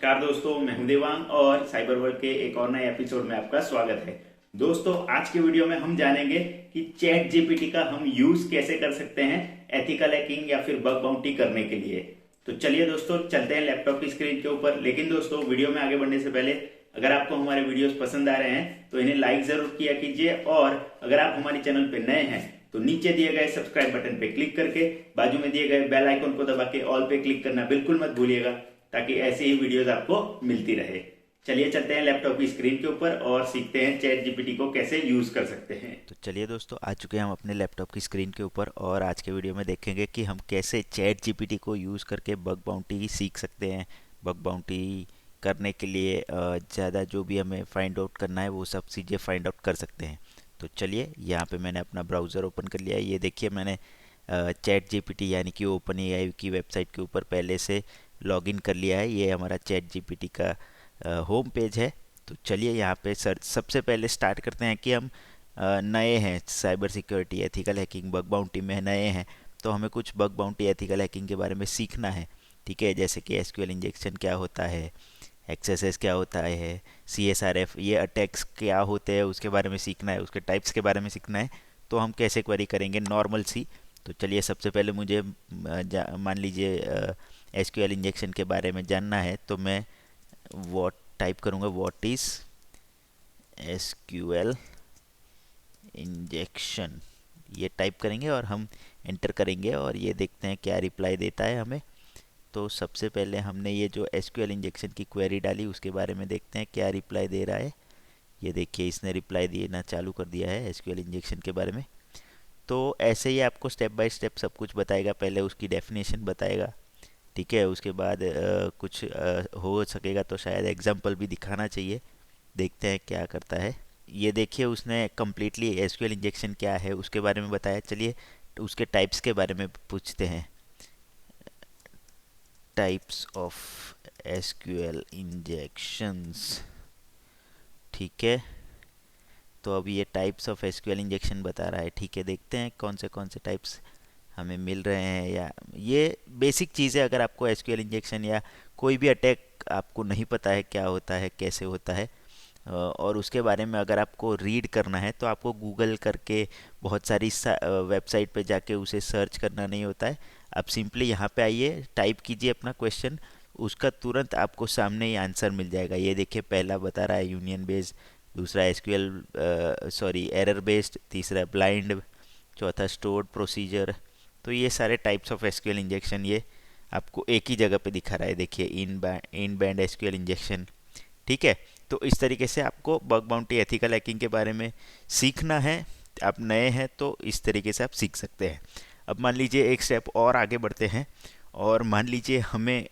नमस्कार दोस्तों, मैं हूं देवांग और साइबर वर्ल्ड के एक और नए एपिसोड में आपका स्वागत है। दोस्तों, आज के वीडियो में हम जानेंगे कि चैट जीपीटी का हम यूज कैसे कर सकते हैं एथिकल हैकिंग या फिर बग बाउंटी करने के लिए। तो चलिए दोस्तों, चलते हैं लैपटॉप की स्क्रीन के ऊपर। लेकिन दोस्तों, वीडियो में आगे बढ़ने से पहले अगर आपको हमारे वीडियोस पसंद आ रहे हैं तो इन्हें लाइक जरूर किया कीजिए, और अगर आप हमारे चैनल पर नए हैं तो नीचे दिए गए सब्सक्राइब बटन पे क्लिक करके बाजू में दिए गए बेल आइकन को दबा के ऑल पे क्लिक करना बिल्कुल मत भूलिएगा, ताकि ऐसी ही वीडियोस आपको मिलती रहे। चलिए चलते हैं लैपटॉप की स्क्रीन के ऊपर और सीखते हैं चैट जीपीटी को कैसे यूज कर सकते हैं। तो चलिए दोस्तों, आ चुके हैं हम अपने लैपटॉप की स्क्रीन के ऊपर और आज के वीडियो में देखेंगे कि हम कैसे चैट जीपीटी को यूज़ करके बग बाउंटी सीख सकते हैं। बग बाउंटी करने के लिए ज़्यादा जो भी हमें फाइंड आउट करना है वो सब चीज़ें फाइंड आउट कर सकते हैं। तो चलिए, यहाँ पे मैंने अपना ब्राउज़र ओपन कर लिया है। ये देखिए, मैंने चैट जीपीटी यानी कि ओपन एआई की वेबसाइट के ऊपर पहले से लॉगिन कर लिया है। ये हमारा चैट जीपीटी का होम पेज है। तो चलिए, यहाँ पे सर्च सबसे पहले स्टार्ट करते हैं कि हम नए हैं cyber security ethical hacking bug bounty में नए हैं, तो हमें कुछ बग बाउंटी एथिकल हैकिंग के बारे में सीखना है। ठीक है, जैसे कि एसक्यूएल इंजेक्शन क्या होता है, एक्सएसएस क्या होता है, सीएसआरएफ, ये अटैक्स क्या होते हैं उसके बारे में सीखना है, उसके टाइप्स के बारे में सीखना है। तो हम कैसे क्वेरी करेंगे नॉर्मल सी। तो चलिए, सबसे पहले मुझे मान लीजिए एसक्यूएल इंजेक्शन के बारे में जानना है, तो मैं वॉट टाइप करूँगा, व्हाट इज़ एसक्यूएल इंजेक्शन, ये टाइप करेंगे और हम एंटर करेंगे और ये देखते हैं क्या रिप्लाई देता है हमें। तो सबसे पहले हमने ये जो एसक्यूएल इंजेक्शन की क्वेरी डाली उसके बारे में देखते हैं क्या रिप्लाई दे रहा है। ये देखिए, इसने रिप्लाई देना चालू कर दिया है एसक्यूएल इंजेक्शन के बारे में। तो ऐसे ही आपको स्टेप बाय स्टेप सब कुछ बताएगा। पहले उसकी डेफिनेशन बताएगा, ठीक है, उसके बाद कुछ हो सकेगा तो शायद एग्जाम्पल भी दिखाना चाहिए। देखते हैं क्या करता है। ये देखिए, उसने कम्प्लीटली एसक्यूएल इंजेक्शन क्या है उसके बारे में बताया। चलिए, तो उसके टाइप्स के बारे में पूछते हैं। टाइप्स ऑफ एसक्यूएल इंजेक्शंस, ठीक है। तो अब ये टाइप्स ऑफ एसक्यूएल इंजेक्शन बता रहा है। ठीक है, देखते हैं कौन से टाइप्स हमें मिल रहे हैं। या ये बेसिक चीज़ है, अगर आपको एसक्यूएल इंजेक्शन या कोई भी अटैक आपको नहीं पता है क्या होता है कैसे होता है, और उसके बारे में अगर आपको रीड करना है तो आपको गूगल करके बहुत सारी वेबसाइट पे जाके उसे सर्च करना नहीं होता है। आप सिंपली यहाँ पे आइए, टाइप कीजिए अपना क्वेश्चन, उसका तुरंत आपको सामने ही आंसर मिल जाएगा। ये देखिए, पहला बता रहा है यूनियन बेस्ड, दूसरा एसक्यूएल एरर बेस्ड, तीसरा ब्लाइंड, चौथा स्टोर्ड प्रोसीजर। तो ये सारे टाइप्स ऑफ एसक्यूएल इंजेक्शन ये आपको एक ही जगह पे दिखा रहा है। देखिए, इन बैंड एसक्यूएल इंजेक्शन, ठीक है। तो इस तरीके से आपको बग बाउंटी एथिकल हैकिंग के बारे में सीखना है। आप नए हैं तो इस तरीके से आप सीख सकते हैं। अब मान लीजिए एक स्टेप और आगे बढ़ते हैं, और मान लीजिए हमें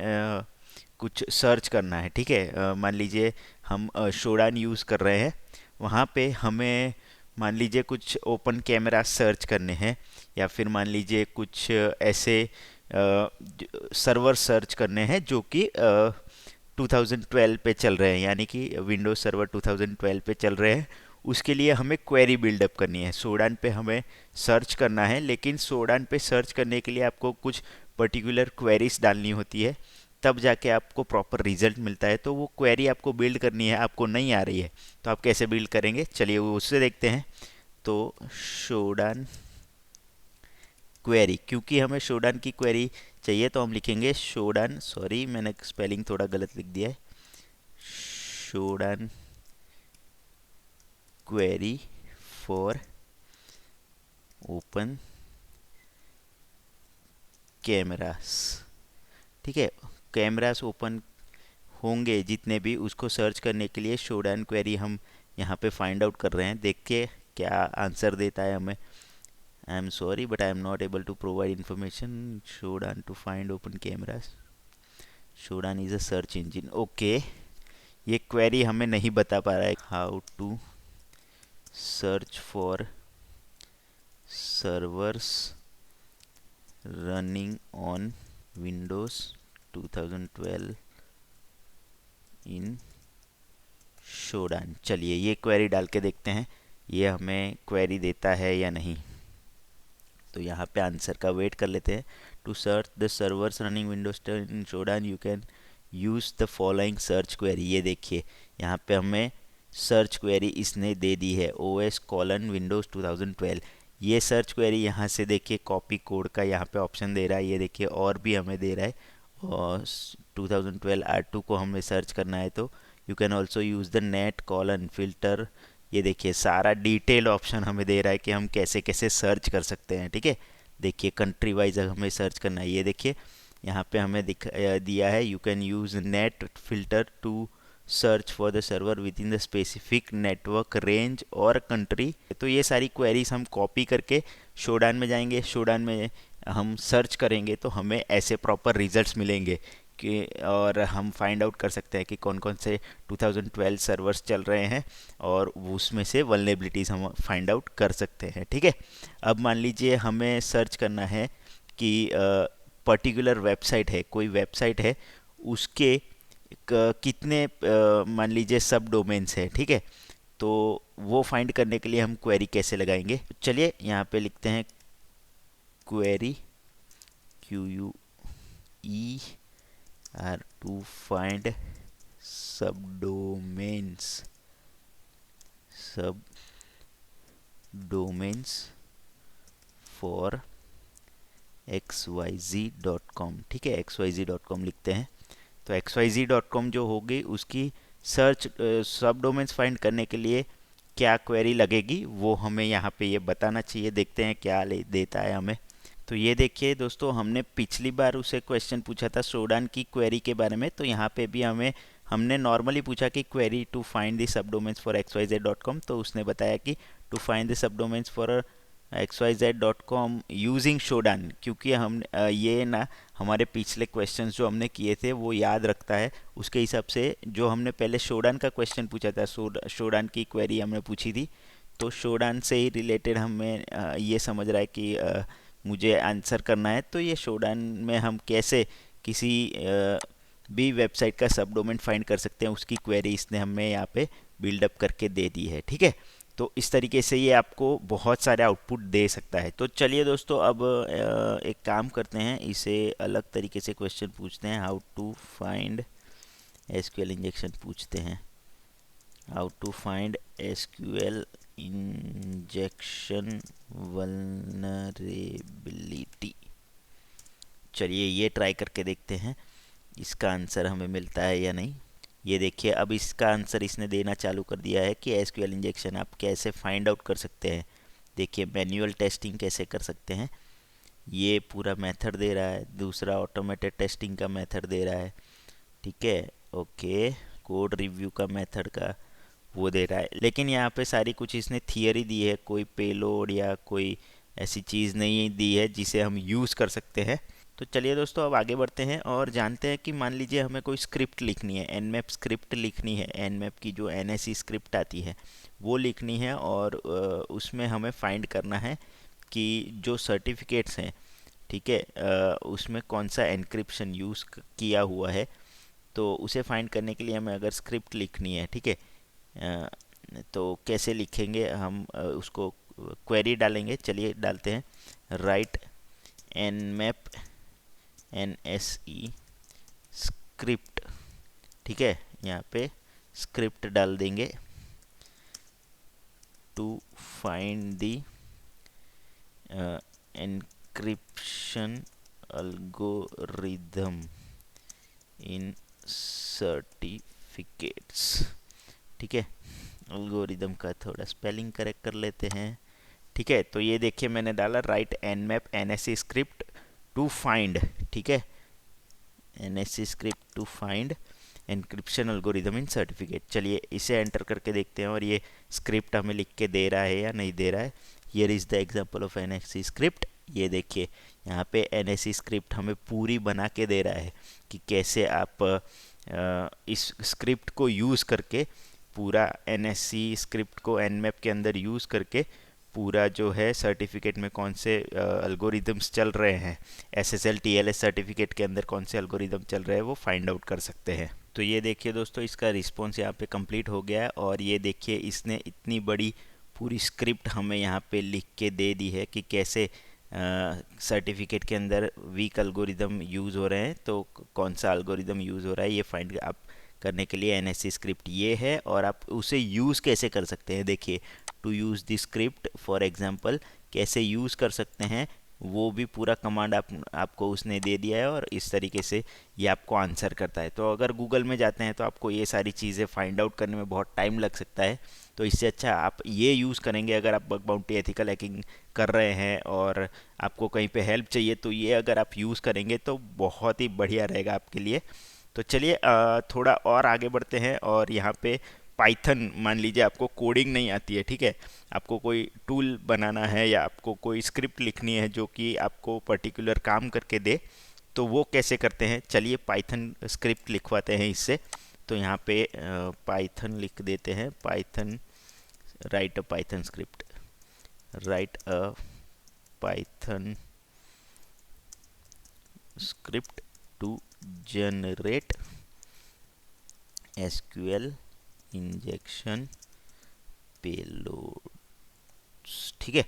कुछ सर्च करना है। ठीक है, मान लीजिए हम शोडान यूज़ कर रहे हैं, वहाँ पे हमें मान लीजिए कुछ ओपन कैमरा सर्च करने हैं, या फिर मान लीजिए कुछ ऐसे सर्वर सर्च करने हैं जो कि 2012 पे चल रहे हैं, यानी कि विंडोज सर्वर 2012 पे चल रहे हैं। उसके लिए हमें क्वेरी बिल्डअप करनी है, सोडान पे हमें सर्च करना है। लेकिन सोडान पे सर्च करने के लिए आपको कुछ पर्टिकुलर क्वेरीज डालनी होती है, तब जाके आपको प्रॉपर रिजल्ट मिलता है। तो वो क्वेरी आपको बिल्ड करनी है, आपको नहीं आ रही है, तो आप कैसे बिल्ड करेंगे, चलिए वो उससे देखते हैं। तो शोडान क्वेरी, क्योंकि हमें शोडान की क्वेरी चाहिए तो हम लिखेंगे शोडान, सॉरी मैंने स्पेलिंग थोड़ा गलत लिख दिया है, शोडान क्वेरी फॉर ओपन कैमरास। ठीक है, कैमरास ओपन होंगे जितने भी, उसको सर्च करने के लिए शोडान क्वेरी हम यहाँ पे फाइंड आउट कर रहे हैं। देखिए क्या आंसर देता है हमें। I am sorry but I am not able to provide information शोडान to find open cameras, शोडान is a search engine. Okay, ये क्वेरी हमें नहीं बता पा रहा है। How to search for servers running on Windows 2012 इन शोडान। चलिए, ये क्वेरी डाल के देखते हैं ये हमें क्वेरी देता है या नहीं। तो यहाँ पे आंसर का वेट कर लेते हैं। To search the servers running Windows 10 in Shodan you can use the following search query. ये देखिए यहाँ पे हमें सर्च क्वेरी इसने दे दी है OS:विंडोज़ 2012। ये सर्च क्वेरी यहाँ से देखिए कॉपी कोड का यहाँ पे ऑप्शन दे रहा है। ये देखिए और भी हमें दे रहा है, और 2012 R2 को हमें सर्च करना है तो you can also use the net colon filter. ये देखिए सारा डिटेल ऑप्शन हमें दे रहा है कि हम कैसे कैसे सर्च कर सकते हैं। ठीक है, देखिए कंट्री वाइज हमें सर्च करना है। ये देखिए यहाँ पे हमें दिया है you can use net filter to search for the server with in the specific network range और कंट्री। तो ये सारी क्वेरीज हम कॉपी करके शोडान में जाएंगे, शोडान में हम सर्च करेंगे तो हमें ऐसे प्रॉपर रिजल्ट्स मिलेंगे कि, और हम फाइंड आउट कर सकते हैं कि कौन कौन से 2012 सर्वर्स चल रहे हैं और उसमें से वल्नरेबिलिटीज़ हम फाइंड आउट कर सकते हैं। ठीक है, अब मान लीजिए हमें सर्च करना है कि पर्टिकुलर वेबसाइट है, कोई वेबसाइट है, उसके कितने मान लीजिए सब डोमेन्स है। ठीक है, तो वो फाइंड करने के लिए हम क्वेरी कैसे लगाएंगे। चलिए यहाँ पे लिखते हैं query QUER to find sub domains for xyz.com। ठीक है, xyz.com लिखते हैं। तो xyz.com जो होगी उसकी सर्च सब डोमेन्स फाइंड करने के लिए क्या क्वेरी लगेगी वो हमें यहाँ पे ये बताना चाहिए। देखते हैं क्या देता है हमें। तो ये देखिए दोस्तों, हमने पिछली बार उसे क्वेश्चन पूछा था शोडान की क्वेरी के बारे में, तो यहाँ पे भी हमने नॉर्मली पूछा कि query to find the sub domains for xyz.com, तो उसने बताया कि to find the sub domains for xyz.com using Shodan. क्योंकि हम ये ना हमारे पिछले क्वेश्चंस जो हमने किए थे वो याद रखता है, उसके हिसाब से जो हमने पहले शोडान का क्वेश्चन पूछा था, शोडान की क्वेरी हमने पूछी थी, तो शोडान से ही रिलेटेड हमें ये समझ रहा है कि मुझे आंसर करना है। तो ये शोडान में हम कैसे किसी भी वेबसाइट का सब डोमेन फाइंड कर सकते हैं, उसकी क्वेरी इसने हमें यहाँ पे बिल्डअप करके दे दी है। ठीक है, तो इस तरीके से ये आपको बहुत सारे आउटपुट दे सकता है। तो चलिए दोस्तों, अब एक काम करते हैं, इसे अलग तरीके से क्वेश्चन पूछते हैं। How to find SQL injection पूछते हैं। How to find SQL injection vulnerability. चलिए ये ट्राई करके देखते हैं इसका आंसर हमें मिलता है या नहीं। ये देखिए अब इसका आंसर इसने देना चालू कर दिया है कि एसक्यूएल इंजेक्शन आप कैसे फाइंड आउट कर सकते हैं। देखिए मैन्युअल टेस्टिंग कैसे कर सकते हैं, ये पूरा मेथड दे रहा है। दूसरा ऑटोमेटेड टेस्टिंग का मेथड दे रहा है। ठीक है, ओके, कोड रिव्यू का मेथड का वो दे रहा है, लेकिन यहाँ पे सारी कुछ इसने थियरी दी है, कोई पेलोड या कोई ऐसी चीज़ नहीं दी है जिसे हम यूज़ कर सकते हैं। तो चलिए दोस्तों, अब आगे बढ़ते हैं और जानते हैं कि मान लीजिए हमें कोई स्क्रिप्ट लिखनी है, nmap स्क्रिप्ट लिखनी है। nmap की जो NSE स्क्रिप्ट आती है वो लिखनी है, और उसमें हमें फाइंड करना है कि जो सर्टिफिकेट्स हैं, ठीक है, उसमें कौन सा एन्क्रिप्शन यूज़ किया हुआ है। तो उसे फाइंड करने के लिए हमें अगर स्क्रिप्ट लिखनी है, ठीक है, तो कैसे लिखेंगे हम, उसको क्वेरी डालेंगे। चलिए डालते हैं, राइट nmap NSE स्क्रिप्ट। ठीक है, यहाँ पे स्क्रिप्ट डाल देंगे to find the encryption algorithm in certificates. ठीक है, एल्गोरिदम का थोड़ा स्पेलिंग करेक्ट कर लेते हैं। ठीक है, तो ये देखिए मैंने डाला write nmap NSE script to find, ठीक है, NSE script to find encryption algorithm in certificate. चलिए इसे एंटर करके देखते हैं और ये स्क्रिप्ट हमें लिख के दे रहा है या नहीं दे रहा है। Here is the example of NSE script. ये देखिए यहाँ पे NSE स्क्रिप्ट हमें पूरी बना के दे रहा है कि कैसे आप इस स्क्रिप्ट को यूज़ करके पूरा NSE स्क्रिप्ट को nmap के अंदर यूज़ करके पूरा जो है सर्टिफिकेट में कौन से एल्गोरिदम्स चल रहे हैं, SSL TLS सर्टिफिकेट के अंदर कौन से एल्गोरिदम चल रहे हैं वो फाइंड आउट कर सकते हैं। तो ये देखिए दोस्तों, इसका रिस्पॉन्स यहाँ पे कंप्लीट हो गया है, और ये देखिए इसने इतनी बड़ी पूरी स्क्रिप्ट हमें यहाँ पे लिख के दे दी है कि कैसे सर्टिफिकेट के अंदर वीक एल्गोरिदम यूज़ हो रहे हैं, तो कौन सा एल्गोरिदम यूज़ हो रहा है ये फाइंड आप करने के लिए एनएससी स्क्रिप्ट ये है। और आप उसे यूज़ कैसे कर सकते हैं, देखिए to use this script for example कैसे यूज़ कर सकते हैं वो भी पूरा कमांड आपको उसने दे दिया है, और इस तरीके से ये आपको आंसर करता है। तो अगर गूगल में जाते हैं तो आपको ये सारी चीज़ें फाइंड आउट करने में बहुत टाइम लग सकता है। तो इससे अच्छा आप ये यूज़ करेंगे, अगर आप बग बाउंटी एथिकल हैकिंग कर रहे हैं और आपको कहीं पे हेल्प चाहिए, तो ये अगर आप यूज़ करेंगे तो बहुत ही बढ़िया रहेगा आपके लिए। तो चलिए थोड़ा और आगे बढ़ते हैं, और यहाँ पे पाइथन, मान लीजिए आपको कोडिंग नहीं आती है, ठीक है, आपको कोई टूल बनाना है या आपको कोई स्क्रिप्ट लिखनी है जो कि आपको पर्टिकुलर काम करके दे, तो वो कैसे करते हैं, चलिए पाइथन स्क्रिप्ट लिखवाते हैं इससे। तो यहाँ पे पाइथन लिख देते हैं, Python write a Python script, write a Python script to generate SQL injection payloads, ठीक है।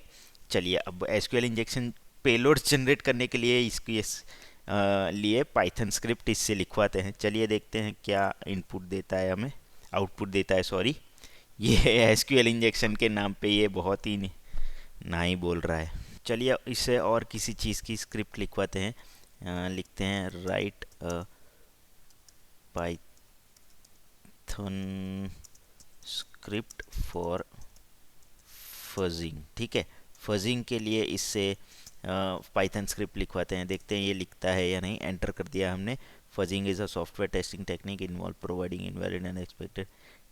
चलिए अब एसक्यूएल इंजेक्शन पेलोड्स जनरेट करने के लिए इसके लिए पाइथन स्क्रिप्ट इससे लिखवाते हैं। चलिए देखते हैं क्या इनपुट देता है हमें, आउटपुट देता है, सॉरी। ये एसक्यूएल इंजेक्शन के नाम पे ये बहुत ही ना ही बोल रहा है। चलिए इसे और किसी चीज़ की स्क्रिप्ट लिखवाते हैं, लिखते हैं right Python script for fudging, ठीक है। फजिंग के लिए इससे पाइथन स्क्रिप्ट लिखवाते हैं, देखते हैं ये लिखता है या नहीं। एंटर कर दिया हमने। Fudging is a software testing technique involve providing invalid unexpected,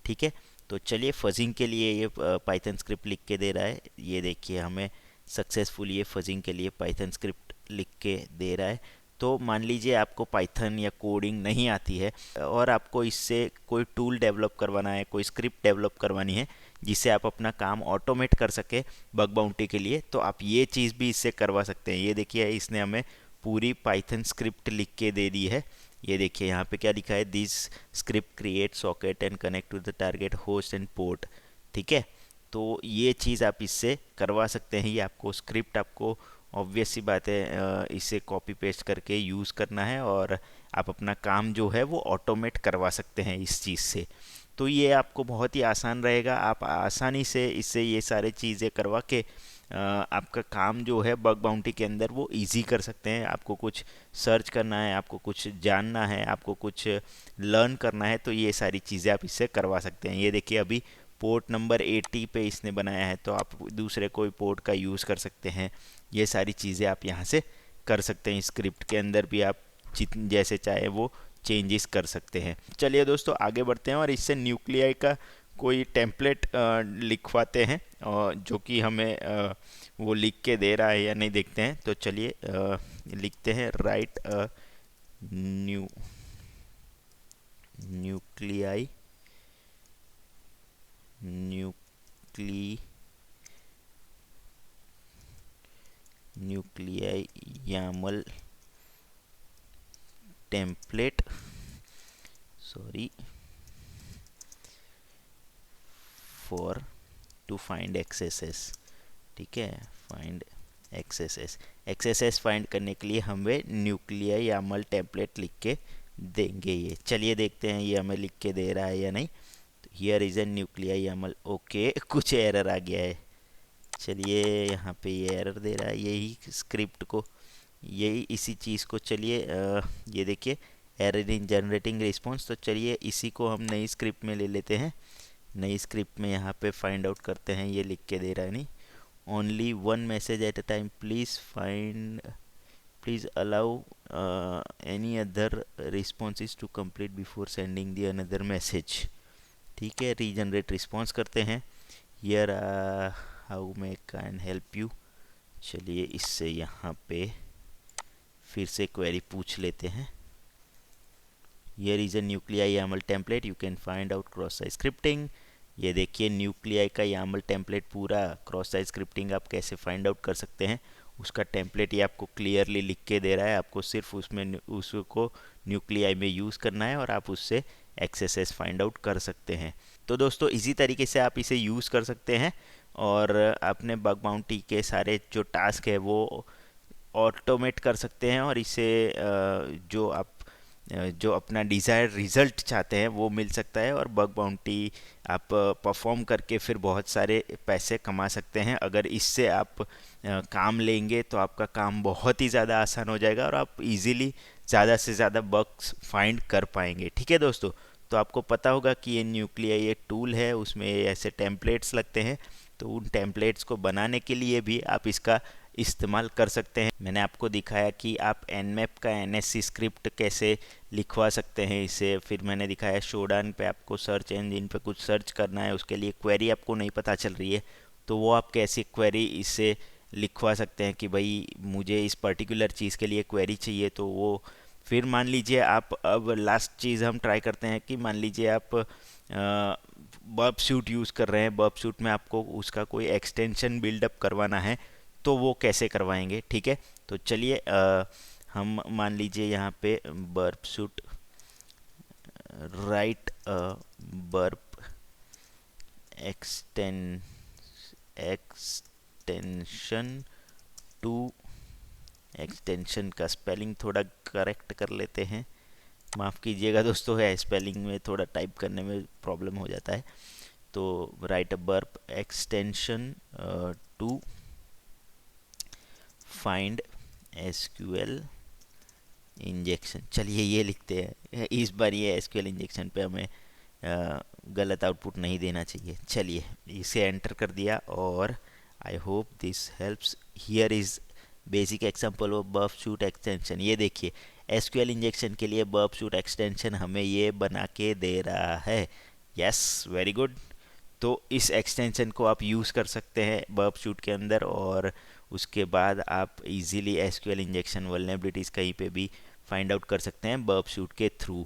ठीक है। तो चलिए फजिंग के लिए ये पाइथन स्क्रिप्ट लिख के दे रहा है, ये देखिए हमें सक्सेसफुल ये फजिंग के लिए पाइथन स्क्रिप्ट लिख के दे रहा है। तो मान लीजिए आपको पाइथन या कोडिंग नहीं आती है और आपको इससे कोई टूल डेवलप करवाना है, कोई स्क्रिप्ट डेवलप करवानी है जिससे आप अपना काम ऑटोमेट कर सके बग बाउंटी के लिए, तो आप ये चीज़ भी इससे करवा सकते हैं। ये देखिए इसने हमें पूरी पाइथन स्क्रिप्ट लिख के दे दी है। ये देखिए यहाँ पे क्या लिखा है, this script create socket and connect to the target host and port, ठीक है। तो ये चीज़ आप इससे करवा सकते हैं। ये आपको स्क्रिप्ट आपको ऑब्वियस सी बात है इसे कॉपी पेस्ट करके यूज़ करना है और आप अपना काम जो है वो ऑटोमेट करवा सकते हैं इस चीज़ से। तो ये आपको बहुत ही आसान रहेगा, आप आसानी से इससे ये सारे चीज़ें करवा के आपका काम जो है बग बाउंटी के अंदर वो इजी कर सकते हैं। आपको कुछ सर्च करना है, आपको कुछ जानना है, आपको कुछ लर्न करना है, तो ये सारी चीज़ें आप इससे करवा सकते हैं। ये देखिए अभी पोर्ट नंबर 80 पे इसने बनाया है, तो आप दूसरे कोई पोर्ट का यूज़ कर सकते हैं। ये सारी चीज़ें आप यहाँ से कर सकते हैं। स्क्रिप्ट के अंदर भी आप जैसे चाहे वो चेंजेस कर सकते हैं। चलिए दोस्तों आगे बढ़ते हैं और इससे न्यूक्लियाई का कोई टेम्पलेट लिखवाते हैं और जो कि हमें वो लिख के दे रहा है या नहीं देखते हैं। तो चलिए लिखते हैं write Nuclei YAML template, sorry, for to find XSS, ठीक है। फाइंड XSS फाइंड करने के लिए हमें न्यूक्लियाई YAML टेम्पलेट लिख के देंगे ये। चलिए देखते हैं ये हमें लिख के दे रहा है या नहीं। Here is a nuclei YAML, okay कुछ एरर आ गया है। चलिए यहाँ पे ये एरर दे रहा है, यही स्क्रिप्ट को, यही इसी चीज़ को, चलिए ये देखिए एरर इन जनरेटिंग रिस्पॉन्स। तो चलिए इसी को हम नई स्क्रिप्ट में ले लेते हैं। नई स्क्रिप्ट में यहाँ पे फाइंड आउट करते हैं, ये लिख के दे रहा है नहीं, only one message at a time, please allow any other responses to complete before sending the another message, ठीक है। रीजनरेट रिस्पॉन्स करते हैं। Here how may can help you, चलिए इससे यहाँ पे फिर से क्वेरी पूछ लेते हैं। Here is a nuclei YAML template, you can find out cross site scripting. ये देखिए न्यूक्लियाई का YAML टेम्पलेट पूरा क्रॉस साइट स्क्रिप्टिंग आप कैसे फाइंड आउट कर सकते हैं उसका टेम्पलेट ये आपको क्लियरली लिख के दे रहा है। आपको सिर्फ उसमें उसको न्यूक्लियाई में यूज़ करना है और आप उससे XSS फाइंड आउट कर सकते हैं। तो दोस्तों इसी तरीके से आप इसे यूज़ कर सकते हैं और अपने बग बाउंटी के सारे जो टास्क है वो ऑटोमेट कर सकते हैं और इससे जो अपना डिज़ायर्ड रिजल्ट चाहते हैं वो मिल सकता है, और बग बाउंटी आप परफॉर्म करके फिर बहुत सारे पैसे कमा सकते हैं। अगर इससे आप काम लेंगे तो आपका काम बहुत ही ज़्यादा आसान हो जाएगा और आप इजीली ज़्यादा से ज़्यादा बग्स फाइंड कर पाएंगे। ठीक है दोस्तों, तो आपको पता होगा कि ये न्यूक्लिया ये टूल है, उसमें ऐसे टेम्पलेट्स लगते हैं, तो उन टेम्पलेट्स को बनाने के लिए भी आप इसका इस्तेमाल कर सकते हैं। मैंने आपको दिखाया कि आप nmap का nsc स्क्रिप्ट कैसे लिखवा सकते हैं इसे, फिर मैंने दिखाया शोडान पे आपको सर्च इंजन पे कुछ सर्च करना है, उसके लिए क्वेरी आपको नहीं पता चल रही है, तो वो आप कैसे क्वेरी इससे लिखवा सकते हैं कि भाई मुझे इस पर्टिकुलर चीज़ के लिए क्वेरी चाहिए। तो वो फिर मान लीजिए आप, अब लास्ट चीज़ हम ट्राई करते हैं कि मान लीजिए आप बर्ब शूट यूज़ कर रहे हैं, बर्ब शूट में आपको उसका कोई एक्सटेंशन बिल्डअप करवाना है, तो वो कैसे करवाएंगे। ठीक है, तो चलिए हम मान लीजिए यहाँ पे Burp Suite write Burp extension to, extension का स्पेलिंग थोड़ा करेक्ट कर लेते हैं, माफ़ कीजिएगा दोस्तों, है स्पेलिंग में थोड़ा टाइप करने में प्रॉब्लम हो जाता है। तो write a Burp extension to find SQL injection, चलिए ये लिखते हैं। इस बार ये एसक्यूएल इंजेक्शन पे हमें गलत आउटपुट नहीं देना चाहिए। चलिए इसे एंटर कर दिया और I hope this helps. Here is basic example of Burp Suite extension. ये देखिए एसक्यूएल इंजेक्शन के लिए बर्ब शूट एक्सटेंशन हमें ये बना के दे रहा है। Yes, very good. तो इस एक्सटेंशन को आप यूज़ कर सकते हैं बर्ब शूट के अंदर, और उसके बाद आप इजीली एसक्यूएल इंजेक्शन वल्नरेबिलिटीज़ कहीं पे भी फाइंड आउट कर सकते हैं बर्ब शूट के थ्रू।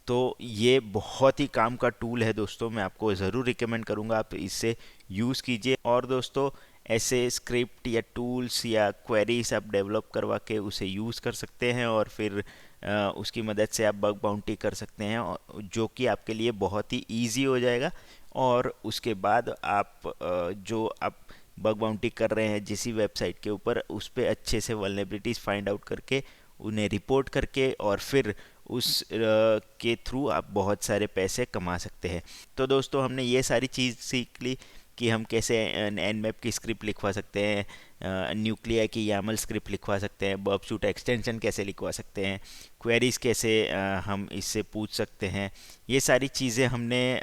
तो ये बहुत ही काम का टूल है दोस्तों, मैं आपको ज़रूर रिकमेंड करूँगा आप इससे यूज़ कीजिए। और दोस्तों ऐसे स्क्रिप्ट या टूल्स या क्वेरीज आप डेवलप करवा के उसे यूज़ कर सकते हैं, और फिर उसकी मदद से आप बग बाउंटी कर सकते हैं, जो कि आपके लिए बहुत ही ईजी हो जाएगा। और उसके बाद आप जो आप बग बाउंटी कर रहे हैं जिस वेबसाइट के ऊपर, उस पर अच्छे से वल्नरेबिलिटीज़ फाइंड आउट करके उन्हें रिपोर्ट करके और फिर उस के थ्रू आप बहुत सारे पैसे कमा सकते हैं। तो दोस्तों हमने ये सारी चीज़ सीख ली कि हम कैसे nmap की स्क्रिप्ट लिखवा सकते हैं, न्यूक्लिया की यामल स्क्रिप्ट लिखवा सकते हैं, बर्ब शूट एक्सटेंशन कैसे लिखवा सकते हैं, क्वेरीज कैसे हम इससे पूछ सकते हैं। ये सारी चीज़ें हमने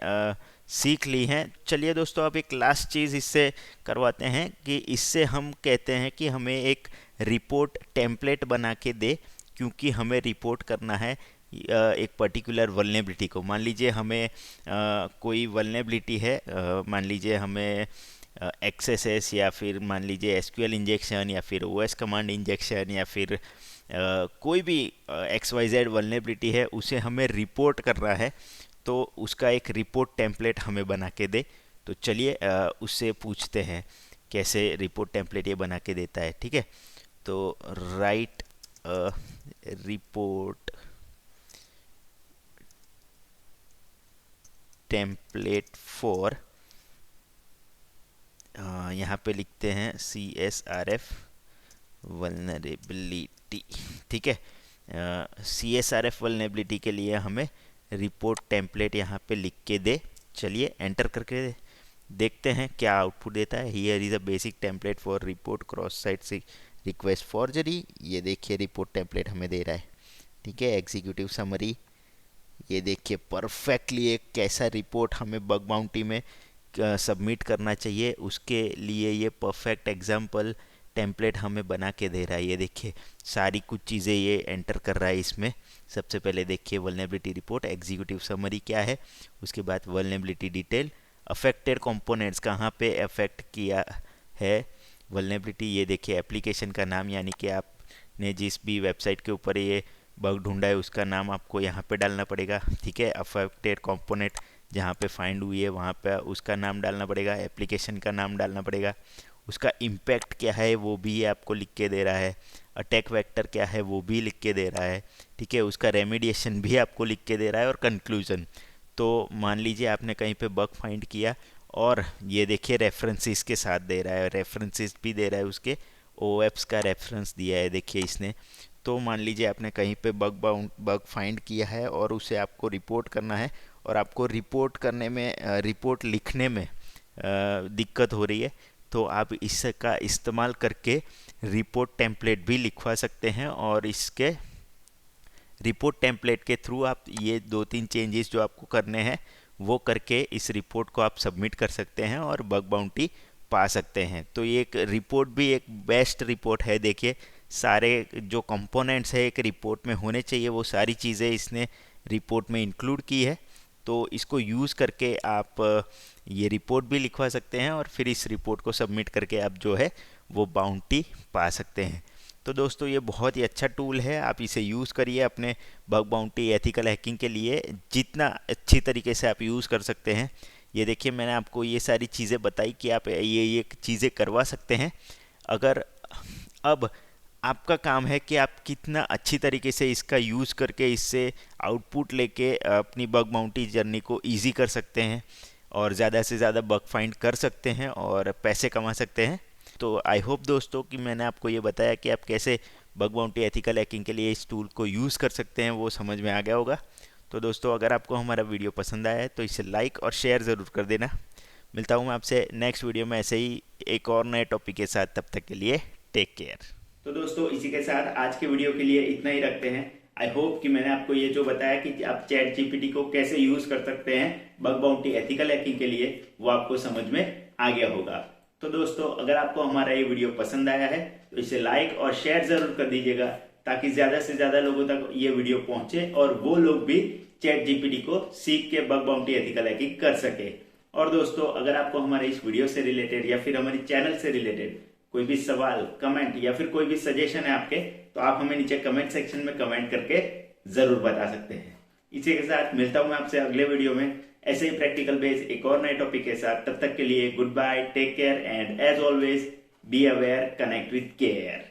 सीख ली हैं। चलिए दोस्तों अब एक लास्ट चीज़ इससे करवाते हैं कि इससे हम कहते हैं कि हमें एक रिपोर्ट टेम्पलेट बना के दे, क्योंकि हमें रिपोर्ट करना है एक पर्टिकुलर वल्नरेबिलिटी को। मान लीजिए हमें कोई वल्नरेबिलिटी है, मान लीजिए हमें XSS या फिर मान लीजिए एसक्यूएल इंजेक्शन या फिर OS कमांड इंजेक्शन या फिर कोई भी XYZ वल्नरेबिलिटी है, उसे हमें रिपोर्ट करना है, तो उसका एक रिपोर्ट टेम्पलेट हमें बना के दे। तो चलिए उससे पूछते हैं कैसे रिपोर्ट टेम्पलेट ये बना के देता है। ठीक है, तो राइट रिपोर्ट टेम्पलेट फॉर, यहाँ पे लिखते हैं CSRF वल्नरेबिलिटी। ठीक है, CSRF वल्नरेबिलिटी के लिए हमें रिपोर्ट टेम्पलेट यहाँ पे लिख के दे। चलिए एंटर करके देखते हैं क्या आउटपुट देता है। Here is a basic template for report cross site request forgery. ये देखिए रिपोर्ट टेम्पलेट हमें दे रहा है। ठीक है, एग्जीक्यूटिव समरी, ये देखिए परफेक्टली एक कैसा रिपोर्ट हमें बग बाउंटी में सबमिट करना चाहिए, उसके लिए ये परफेक्ट एग्जाम्पल टेम्पलेट हमें बना के दे रहा है। ये देखिए सारी कुछ चीज़ें ये एंटर कर रहा है इसमें। सबसे पहले देखिए वल्नरेबिलिटी रिपोर्ट, एग्जीक्यूटिव समरी क्या है, उसके बाद वल्नरेबिलिटी डिटेल, अफेक्टेड कंपोनेंट्स कहाँ पे अफेक्ट किया है वल्नरेबिलिटी, ये देखिए एप्लीकेशन का नाम, यानी कि आपने जिस भी वेबसाइट के ऊपर ये बग ढूंढा है उसका नाम आपको यहाँ पे डालना पड़ेगा। ठीक है, अफेक्टेड कंपोनेंट जहाँ पे फाइंड हुई है वहाँ पे उसका नाम डालना पड़ेगा, एप्लीकेशन का नाम डालना पड़ेगा, उसका इम्पैक्ट क्या है वो भी आपको लिख के दे रहा है, अटैक वेक्टर क्या है वो भी लिख के दे रहा है। ठीक है, उसका रेमेडिएशन भी आपको लिख के दे रहा है, और कंक्लूजन। तो मान लीजिए आपने कहीं पे बग फाइंड किया और ये देखिए रेफरेंसेस के साथ दे रहा है, रेफरेंसेस भी दे रहा है उसके OOAPS का रेफरेंस दिया है, देखिए इसने। तो मान लीजिए आपने कहीं पे बग फाइंड किया है और उसे आपको रिपोर्ट करना है, और आपको रिपोर्ट करने में रिपोर्ट लिखने में दिक्कत हो रही है, तो आप इसका इस्तेमाल करके रिपोर्ट टेम्पलेट भी लिखवा सकते हैं, और इसके रिपोर्ट टेम्पलेट के थ्रू आप ये 2-3 चेंजेस जो आपको करने हैं वो करके इस रिपोर्ट को आप सबमिट कर सकते हैं और बग बाउंटी पा सकते हैं। तो ये एक रिपोर्ट भी एक बेस्ट रिपोर्ट है। देखिए सारे जो कंपोनेंट्स है एक रिपोर्ट में होने चाहिए, वो सारी चीज़ें इसने रिपोर्ट में इंक्लूड की है। तो इसको यूज़ करके आप ये रिपोर्ट भी लिखवा सकते हैं और फिर इस रिपोर्ट को सबमिट करके आप जो है वो बाउंटी पा सकते हैं। तो दोस्तों ये बहुत ही अच्छा टूल है, आप इसे यूज़ करिए अपने बग बाउंटी एथिकल हैकिंग के लिए, जितना अच्छी तरीके से आप यूज़ कर सकते हैं। ये देखिए मैंने आपको ये सारी चीज़ें बताई कि आप ये चीज़ें करवा सकते हैं। अगर अब आपका काम है कि आप कितना अच्छी तरीके से इसका यूज़ करके इससे आउटपुट लेके अपनी बग बाउंटी जर्नी को ईजी कर सकते हैं और ज़्यादा से ज़्यादा बग फाइंड कर सकते हैं और पैसे कमा सकते हैं। तो आई होप दोस्तों कि मैंने आपको ये बताया कि आप कैसे बग बाउंटी एथिकल हैकिंग के लिए इस टूल को यूज़ कर सकते हैं, वो समझ में आ गया होगा। तो दोस्तों अगर आपको हमारा वीडियो पसंद आया है तो इसे लाइक और शेयर ज़रूर कर देना। मिलता हूँ मैं आपसे नेक्स्ट वीडियो में ऐसे ही एक और नए टॉपिक के साथ, तब तक के लिए टेक केयर। तो दोस्तों इसी के साथ आज के वीडियो के लिए इतना ही रखते हैं। आई होप कि मैंने आपको ये जो बताया कि आप चैट जीपीटी को कैसे यूज कर सकते हैं बग बाउंटी एथिकल हैकिंग के लिए, वो आपको समझ में आ गया होगा। तो दोस्तों अगर आपको हमारा ये वीडियो पसंद आया है तो इसे लाइक और शेयर जरूर कर दीजिएगा, ताकि ज्यादा से ज्यादा लोगों तक ये वीडियो पहुंचे और वो लोग भी चैट जीपीटी को सीख के बग बाउंटी एथिकल हैकिंग कर सके। और दोस्तों अगर आपको हमारे इस वीडियो से रिलेटेड या फिर हमारी चैनल से रिलेटेड कोई भी सवाल, कमेंट या फिर कोई भी सजेशन है आपके, तो आप हमें नीचे कमेंट सेक्शन में कमेंट करके जरूर बता सकते हैं। इसी के साथ मिलता हूं मैं आपसे अगले वीडियो में ऐसे ही प्रैक्टिकल बेस एक और नए टॉपिक के साथ। तब तक के लिए goodbye, take care and as always be aware, connect with care.